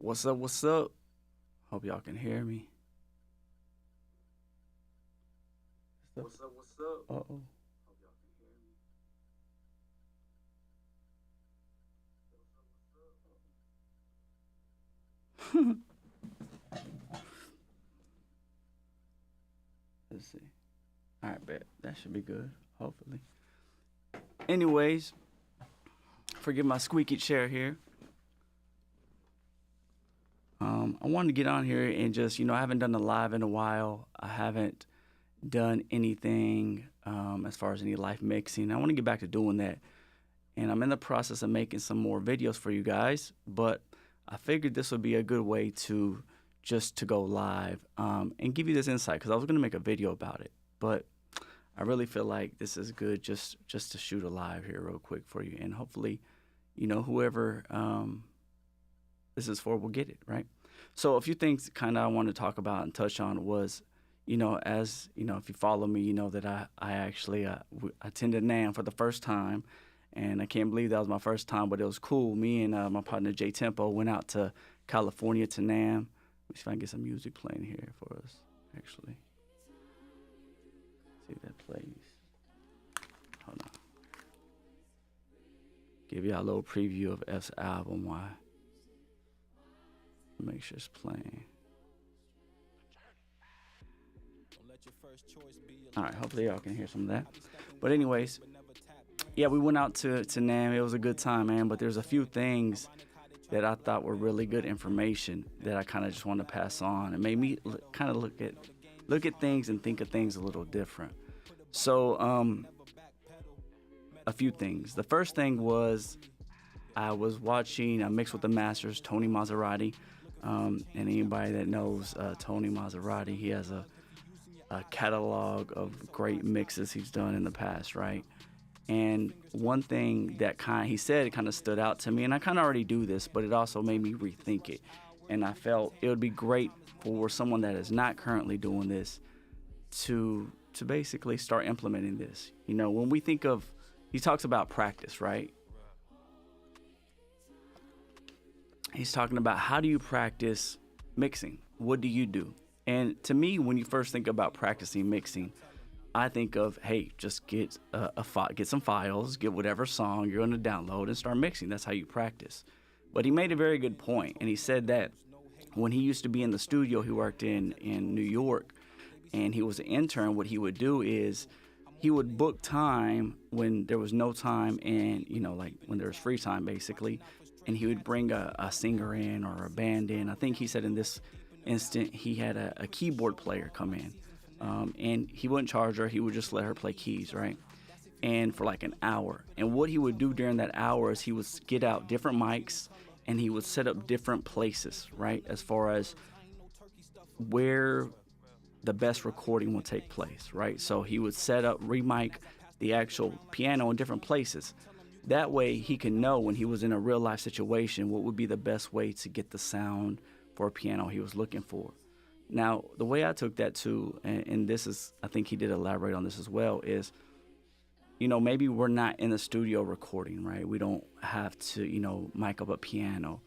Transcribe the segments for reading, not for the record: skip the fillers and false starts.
What's up? What's up? Hope y'all can hear me. What's up? What's up? Uh oh. Let's see. All right, bet that should be good. Hopefully. Anyways, forgive my squeaky chair here. I wanted to get on here and just, I haven't done a live in a while. I haven't done anything as far as any live mixing. I want to get back to doing that. And I'm in the process of making some more videos for you guys, but I figured this would be a good way to just to go live and give you this insight, because I was going to make a video about it, but I really feel like this is good just to shoot a live here real quick for you, and hopefully, whoever this is for will get it, right? So a few things kind of I want to talk about and touch on was, as if you follow me, you know that I actually attended NAMM for the first time, and I can't believe that was my first time, but it was cool. Me and my partner J Tempo went out to California to NAMM. Let me see if I can get some music playing here for us, actually. See if that plays. Hold on. Give y'all a little preview of F's album. Why? Make sure it's playing. All right, hopefully y'all can hear some of that. But anyways, yeah, we went out to NAMM. It was a good time, man. But there's a few things that I thought were really good information that I kind of just want to pass on. It made me kind of look at things and think of things a little different. So a few things. The first thing was I was watching Mix with the Masters, Tony Maserati. And anybody that knows Tony Maserati, he has a catalog of great mixes he's done in the past, right? And one thing that he said kind of stood out to me, and I kind of already do this, but it also made me rethink it. And I felt it would be great for someone that is not currently doing this to basically start implementing this. When we think of, he talks about practice, right? He's talking about how do you practice mixing? What do you do? And to me, when you first think about practicing mixing, I think of, hey, just get get some files, get whatever song you're going to download and start mixing. That's how you practice. But he made a very good point, and he said that when he used to be in the studio, he worked in New York, and he was an intern. What he would do is he would book time when there was no time, and like when there was free time, basically. And he would bring a singer in or a band in. I think he said in this instant he had a keyboard player come in. And he wouldn't charge her. He would just let her play keys, right? And for like an hour. And what he would do during that hour is he would get out different mics and he would set up different places, right? As far as where the best recording would take place, right? So he would set up, remic the actual piano in different places. That way he can know when he was in a real life situation what would be the best way to get the sound for a piano he was looking for. Now, the way I took that too, and this is, I think he did elaborate on this as well, is, maybe we're not in the studio recording, right? We don't have to, mic up a piano,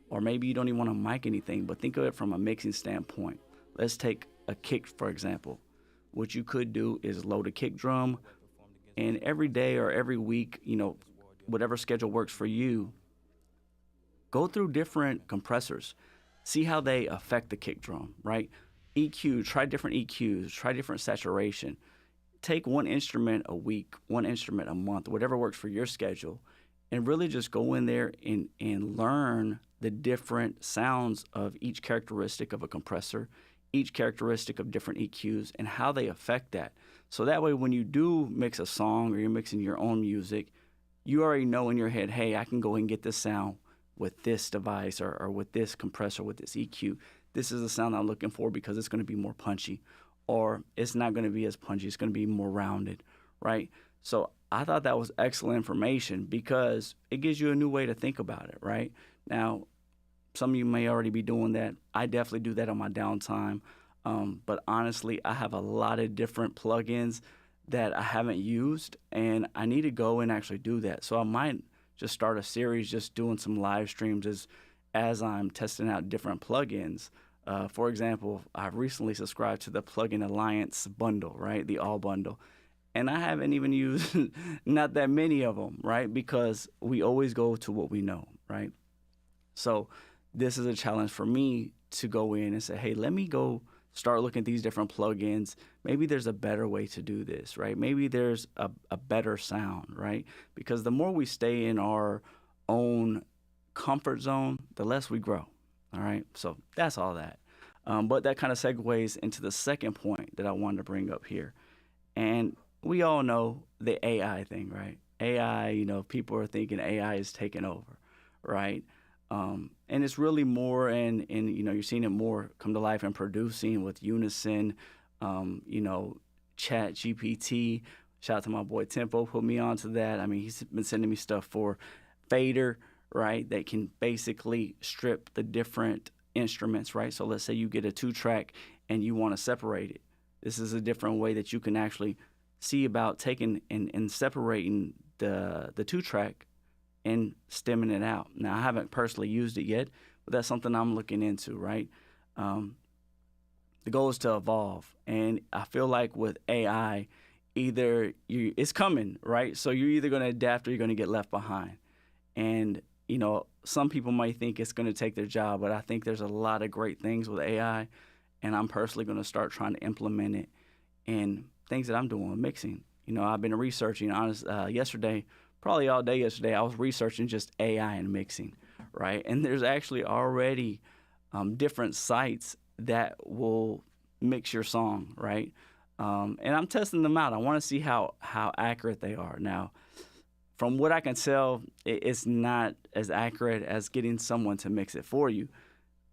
or maybe you don't even want to mic anything, but think of it from a mixing standpoint. Let's take a kick, for example. What you could do is load a kick drum, and every day or every week, whatever schedule works for you, go through different compressors. See how they affect the kick drum, right? EQ, try different EQs, try different saturation. Take one instrument a week, one instrument a month, whatever works for your schedule, and really just go in there and learn the different sounds of each characteristic of a compressor, each characteristic of different EQs, and how they affect that. So that way when you do mix a song or you're mixing your own music, you already know in your head, hey, I can go and get this sound with this device or with this compressor, with this EQ. This is the sound I'm looking for because it's going to be more punchy, or it's not going to be as punchy. It's going to be more rounded, right? So I thought that was excellent information because it gives you a new way to think about it, right? Now, some of you may already be doing that. I definitely do that on my downtime. But honestly, I have a lot of different plugins that I haven't used, and I need to go and actually do that. So I might just start a series just doing some live streams as I'm testing out different plugins. For example, I've recently subscribed to the Plugin Alliance bundle, right? The all bundle. And I haven't even used not that many of them, right? Because we always go to what we know, right? So this is a challenge for me to go in and say, hey, let me go start looking at these different plugins. Maybe there's a better way to do this, right? Maybe there's a better sound, right? Because the more we stay in our own comfort zone, the less we grow, all right? So that's all that. But that kind of segues into the second point that I wanted to bring up here. And we all know the AI thing, right? AI, people are thinking AI is taking over, right? And it's really more, and you're seeing it more come to life in producing with Unison, Chat GPT. Shout out to my boy Tempo, put me onto that. I mean, he's been sending me stuff for Fader, right? That can basically strip the different instruments, right? So let's say you get a 2-track and you want to separate it. This is a different way that you can actually see about taking and separating the 2-track and stemming it out. Now, I haven't personally used it yet, but that's something I'm looking into, right? The goal is to evolve. And I feel like with AI, it's coming, right? So you're either going to adapt or you're going to get left behind. And, some people might think it's going to take their job, but I think there's a lot of great things with AI. And I'm personally going to start trying to implement it in things that I'm doing with mixing. I've been researching, yesterday, probably all day yesterday, I was researching just AI and mixing, right? And there's actually already different sites that will mix your song, right? And I'm testing them out. I want to see how accurate they are. Now, from what I can tell, it's not as accurate as getting someone to mix it for you.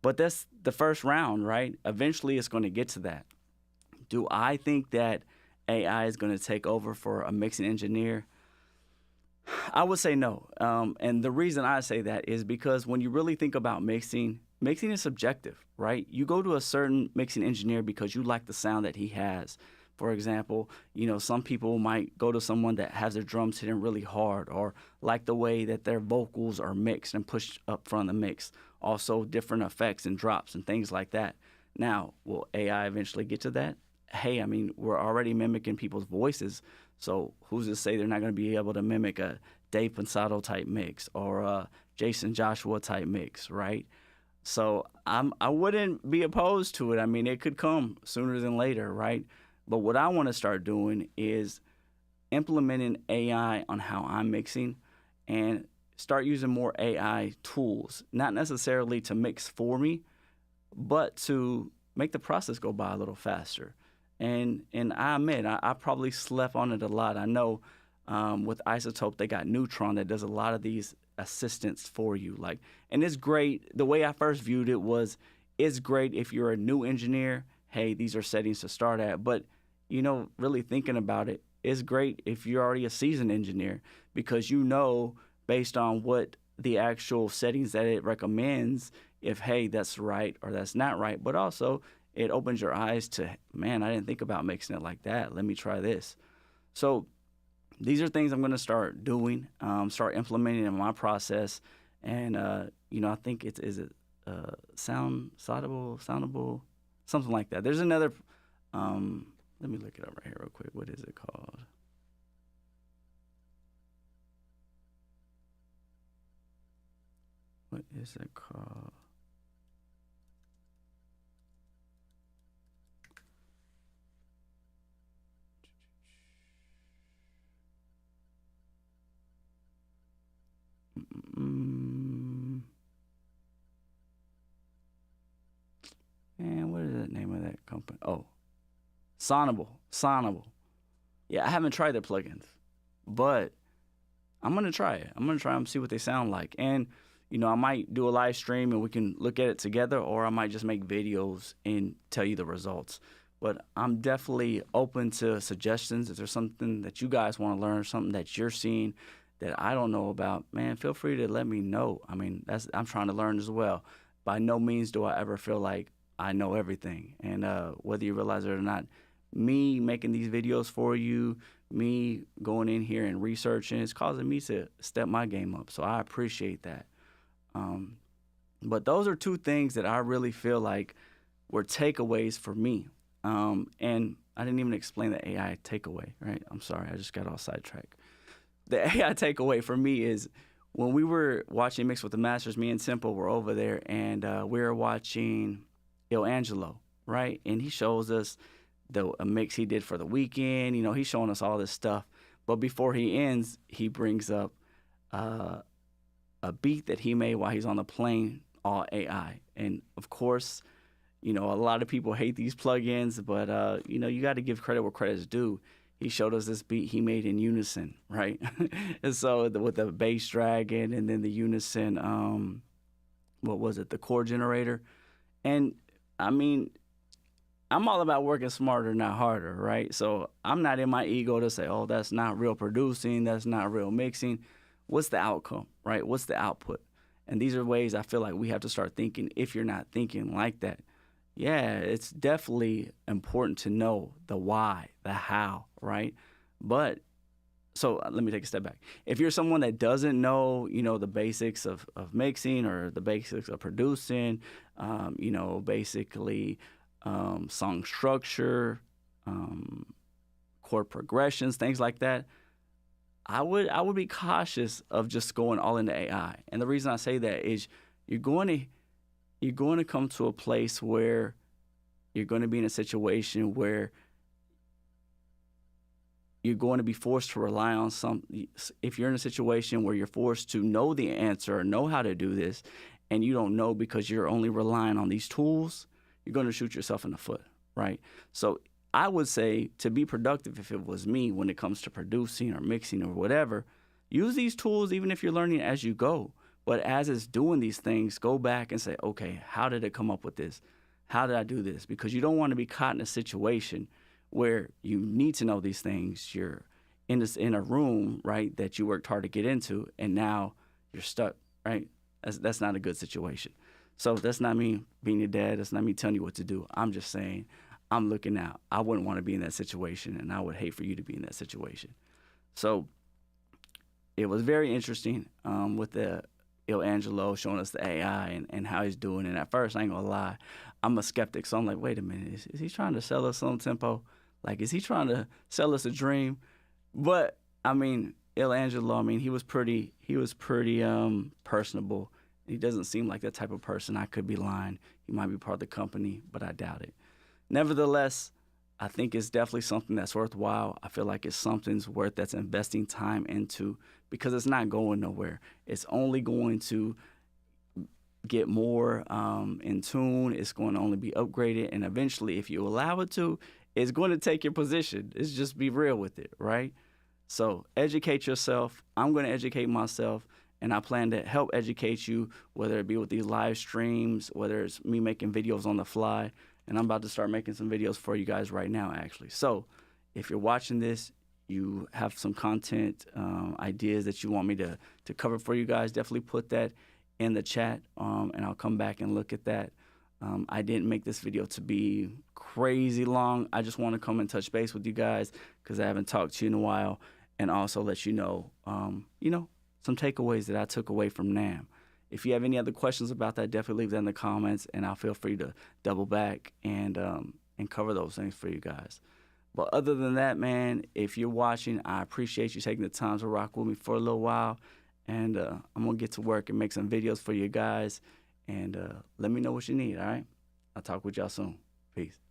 But that's the first round, right? Eventually, it's going to get to that. Do I think that AI is going to take over for a mixing engineer? I would say no. And the reason I say that is because when you really think about mixing is subjective, right? You go to a certain mixing engineer because you like the sound that he has. For example, some people might go to someone that has their drums hitting really hard or like the way that their vocals are mixed and pushed up front of the mix. Also, different effects and drops and things like that. Now, will AI eventually get to that? Hey, I mean, we're already mimicking people's voices. So who's to say they're not going to be able to mimic a Dave Pensado type mix or a Jason Joshua type mix, right? So I wouldn't be opposed to it. I mean, it could come sooner than later, right? But what I want to start doing is implementing AI on how I'm mixing and start using more AI tools, not necessarily to mix for me, but to make the process go by a little faster. And I admit, I probably slept on it a lot. I know with Isotope, they got Neutron that does a lot of these assistance for you. And it's great. The way I first viewed it was, it's great if you're a new engineer. Hey, these are settings to start at. But, really thinking about it, it's great if you're already a seasoned engineer because based on what the actual settings that it recommends, if, hey, that's right or that's not right. But also, it opens your eyes to, man, I didn't think about mixing it like that. Let me try this. So these are things I'm going to start doing, start implementing in my process. And, I think is it soundable, something like that. There's another, let me look it up right here real quick. What is it called? What is it called? Man, what is the name of that company? Oh, Sonable. Yeah, I haven't tried their plugins, but I'm going to try it. I'm going to try them, see what they sound like. And, I might do a live stream and we can look at it together, or I might just make videos and tell you the results. But I'm definitely open to suggestions. If there's something that you guys want to learn, something that you're seeing that I don't know about, man, feel free to let me know. I mean, I'm trying to learn as well. By no means do I ever feel like I know everything. And whether you realize it or not, me making these videos for you, me going in here and researching, it's causing me to step my game up. So I appreciate that. But those are two things that I really feel like were takeaways for me. And I didn't even explain the AI takeaway, right? I'm sorry, I just got all sidetracked. The AI takeaway for me is when we were watching Mix with the Masters, me and Simple were over there, and we were watching Il Angelo, right? And he shows us a mix he did for the weekend. You know, he's showing us all this stuff. But before he ends, he brings up uh, a beat that he made while he's on the plane, all AI. And of course, you know, a lot of people hate these plugins, but you know, you got to give credit where credit's due. He showed us this beat he made in unison, right? And so with the bass dragon and then the unison, what was it, the chord generator. And I mean, I'm all about working smarter, not harder, right? So I'm not in my ego to say, oh, that's not real producing, that's not real mixing. What's the outcome, right? What's the output? And these are ways I feel like we have to start thinking. If you're not thinking like that, yeah, it's definitely important to know the why, the how, right? But let me take a step back. If you're someone that doesn't know, you know, the basics of mixing or the basics of producing, you know, basically song structure, chord progressions, things like that, I would be cautious of just going all into AI. And the reason I say that is you're going to come to a place where you're going to be in a situation where you're going to be forced to rely on if you're in a situation where you're forced to know the answer or know how to do this, and you don't know because you're only relying on these tools, you're going to shoot yourself in the foot, right? So I would say to be productive, if it was me, when it comes to producing or mixing or whatever, use these tools even if you're learning as you go. But as it's doing these things, go back and say, okay, how did it come up with this? How did I do this? Because you don't want to be caught in a situation where you need to know these things. You're in a room, right, that you worked hard to get into, and now you're stuck, right? That's not a good situation. So that's not me being your dad. That's not me telling you what to do. I'm just saying I'm looking out. I wouldn't want to be in that situation, and I would hate for you to be in that situation. So it was very interesting with the Il Angelo showing us the AI and how he's doing it. At first, I ain't gonna lie, I'm a skeptic. So I'm like, wait a minute, is he trying to sell us some tempo? Like, is he trying to sell us a dream? But I mean, Il Angelo, I mean, he was pretty personable. He doesn't seem like that type of person. I could be lying. He might be part of the company, but I doubt it. Nevertheless, I think it's definitely something that's worthwhile. I feel like it's something's worth that's investing time into because it's not going nowhere. It's only going to get more in tune. It's going to only be upgraded. And eventually, if you allow it to, it's going to take your position. It's just be real with it, right? So educate yourself. I'm going to educate myself. And I plan to help educate you, whether it be with these live streams, whether it's me making videos on the fly. And I'm about to start making some videos for you guys right now, actually. So if you're watching this, you have some content ideas that you want me to cover for you guys, definitely put that in the chat, and I'll come back and look at that. I didn't make this video to be crazy long. I just want to come and touch base with you guys because I haven't talked to you in a while, and also let you know, some takeaways that I took away from NAMM. If you have any other questions about that, definitely leave that in the comments, and I'll feel free to double back and cover those things for you guys. But other than that, man, if you're watching, I appreciate you taking the time to rock with me for a little while, and I'm going to get to work and make some videos for you guys, and let me know what you need, all right? I'll talk with y'all soon. Peace.